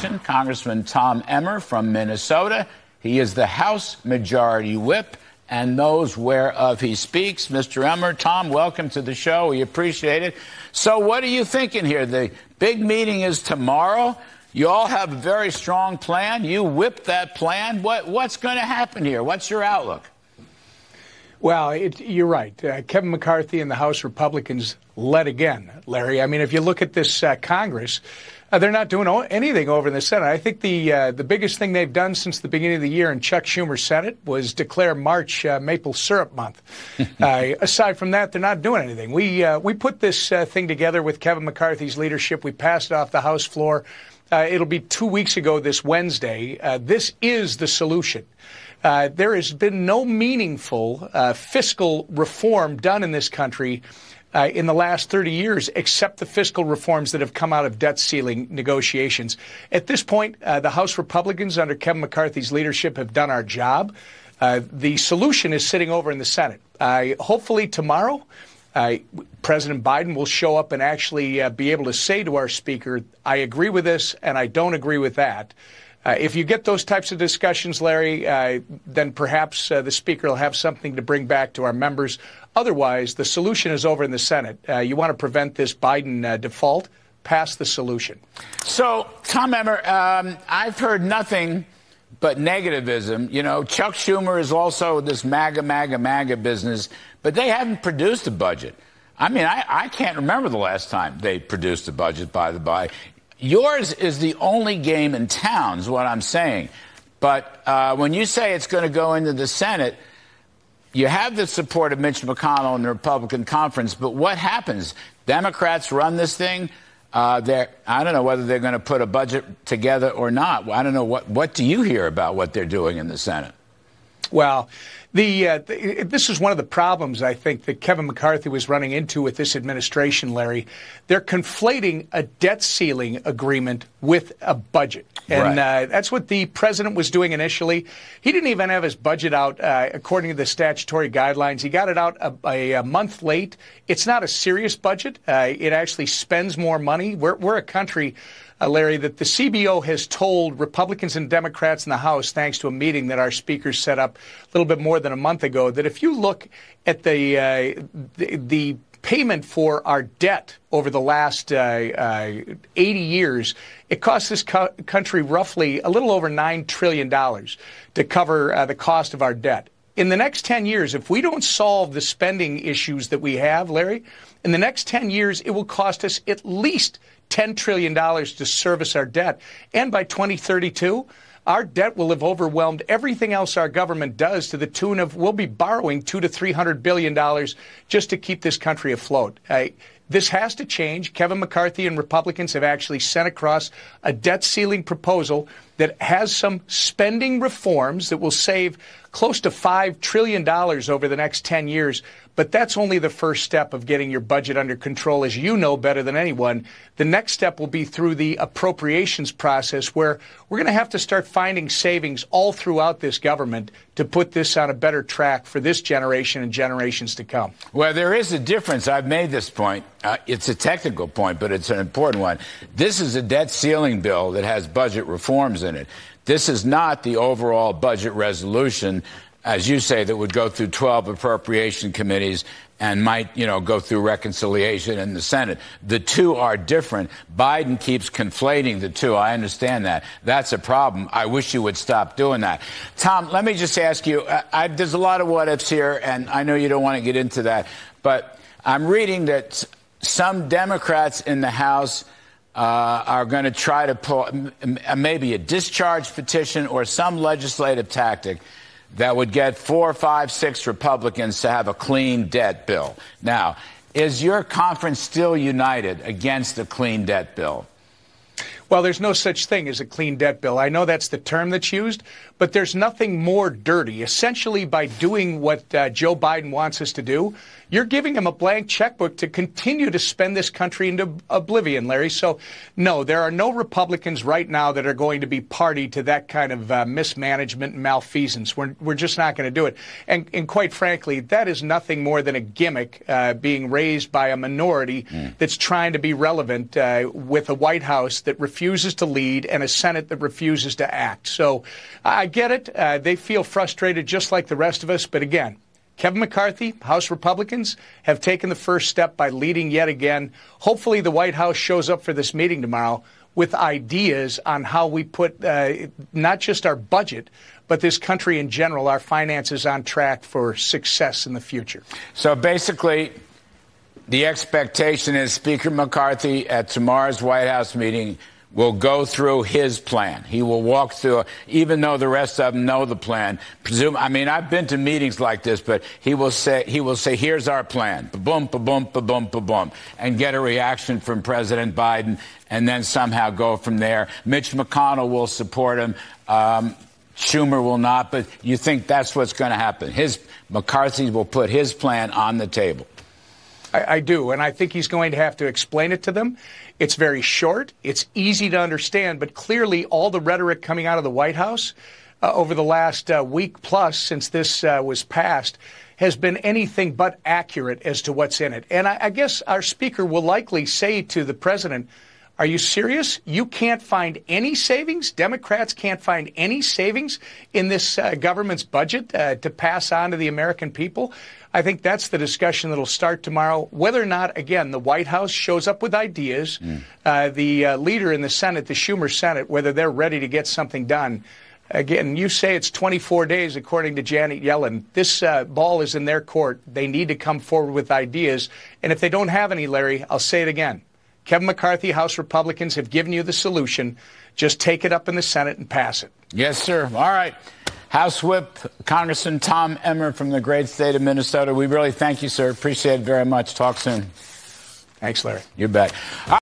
election, Congressman Tom Emmer from Minnesota. He is the House Majority Whip and knows whereof he speaks. Mr. Emmer, Tom, welcome to the show. We appreciate it. So what are you thinking here? The big meeting is tomorrow. You all have a very strong plan. You whipped that plan. What's going to happen here? What's your outlook? Well, you're right. Kevin McCarthy and the House Republicans led again, Larry. I mean, if you look at this Congress, they're not doing anything over in the Senate. I think the biggest thing they've done since the beginning of the year in Chuck Schumer's Senate was declare March Maple Syrup Month. Aside from that, they're not doing anything. We put this thing together with Kevin McCarthy's leadership. We passed it off the House floor. It'll be 2 weeks ago this Wednesday. This is the solution. There has been no meaningful fiscal reform done in this country in the last 30 years, except the fiscal reforms that have come out of debt ceiling negotiations. At this point, the House Republicans under Kevin McCarthy's leadership have done our job. The solution is sitting over in the Senate. Hopefully tomorrow, President Biden will show up and actually be able to say to our speaker, I agree with this and I don't agree with that. If you get those types of discussions, Larry, then perhaps the speaker will have something to bring back to our members. Otherwise, the solution is over in the Senate. You want to prevent this Biden default? Pass the solution. So, Tom Emmer, I've heard nothing but negativism. You know, Chuck Schumer is also this MAGA business, but they haven't produced a budget. I mean, I can't remember the last time they produced a budget, by the by. Yours is the only game in town, is what I'm saying. But when you say it's going to go into the Senate, you have the support of Mitch McConnell and the Republican conference. But what happens? Democrats run this thing. I don't know whether they're going to put a budget together or not. I don't know. What do you hear about what they're doing in the Senate? Well, this is one of the problems, I think, that Kevin McCarthy was running into with this administration, Larry. They're conflating a debt ceiling agreement with a budget. And that's what the president was doing initially. He didn't even have his budget out according to the statutory guidelines. He got it out a month late. It's not a serious budget. It actually spends more money. We're a country, Larry, that the CBO has told Republicans and Democrats in the House, thanks to a meeting that our speakers set up a little bit more than a month ago, that if you look at the payment for our debt over the last 80 years, it costs this country roughly a little over $9 trillion to cover the cost of our debt. In the next 10 years, if we don't solve the spending issues that we have, Larry, in the next 10 years, it will cost us at least $10 trillion to service our debt. And by 2032, our debt will have overwhelmed everything else our government does, to the tune of we'll be borrowing $200 to $300 billion just to keep this country afloat. This has to change. Kevin McCarthy and Republicans have actually sent across a debt ceiling proposal that has some spending reforms that will save close to $5 trillion over the next 10 years. But that's only the first step of getting your budget under control, as you know better than anyone. The next step will be through the appropriations process, where we're going to have to start finding savings all throughout this government to put this on a better track for this generation and generations to come. Well, there is a difference. I've made this point. It's a technical point, but it's an important one. This is a debt ceiling bill that has budget reforms in it. This is not the overall budget resolution, as you say, that would go through 12 appropriation committees and might, go through reconciliation in the Senate. The two are different. Biden keeps conflating the two. I understand that. That's a problem. I wish you would stop doing that. Tom, let me just ask you, there's a lot of what-ifs here, and I know you don't want to get into that, but I'm reading that some Democrats in the House are going to try to pull maybe a discharge petition or some legislative tactic that would get 4, 5, 6 Republicans to have a clean debt bill. Now, is your conference still united against a clean debt bill? Well, there's no such thing as a clean debt bill. I know that's the term that's used, but there's nothing more dirty. Essentially, by doing what Joe Biden wants us to do, you're giving them a blank checkbook to continue to spend this country into oblivion, Larry. So, no, there are no Republicans right now that are going to be party to that kind of mismanagement and malfeasance. We're just not going to do it. And quite frankly, that is nothing more than a gimmick being raised by a minority that's trying to be relevant with a White House that refuses to lead and a Senate that refuses to act. So I get it. They feel frustrated just like the rest of us. But again, Kevin McCarthy, House Republicans, have taken the first step by leading yet again. Hopefully the White House shows up for this meeting tomorrow with ideas on how we put not just our budget, but this country in general, our finances on track for success in the future. So basically, the expectation is Speaker McCarthy at tomorrow's White House meeting will go through his plan. He will walk through, even though the rest of them know the plan. I mean, I've been to meetings like this, but he will say, here's our plan, ba-boom, ba-boom, ba-boom, ba-boom, and get a reaction from President Biden, and then somehow go from there. Mitch McConnell will support him. Schumer will not, but you think that's what's going to happen. McCarthy will put his plan on the table. I do, and I think he's going to have to explain it to them. It's very short. It's easy to understand, but clearly all the rhetoric coming out of the White House over the last week plus since this was passed has been anything but accurate as to what's in it. And I guess our speaker will likely say to the president, are you serious? You can't find any savings? Democrats can't find any savings in this government's budget to pass on to the American people? I think that's the discussion that'll start tomorrow. Whether or not, again, the White House shows up with ideas, the leader in the Senate, the Schumer Senate, whether they're ready to get something done. Again, you say it's 24 days, according to Janet Yellen. This ball is in their court. They need to come forward with ideas. And if they don't have any, Larry, I'll say it again. Kevin McCarthy, House Republicans have given you the solution. Just take it up in the Senate and pass it. Yes, sir. All right. House Whip, Congressman Tom Emmer from the great state of Minnesota. We really thank you, sir. Appreciate it very much. Talk soon. Thanks, Larry. You bet.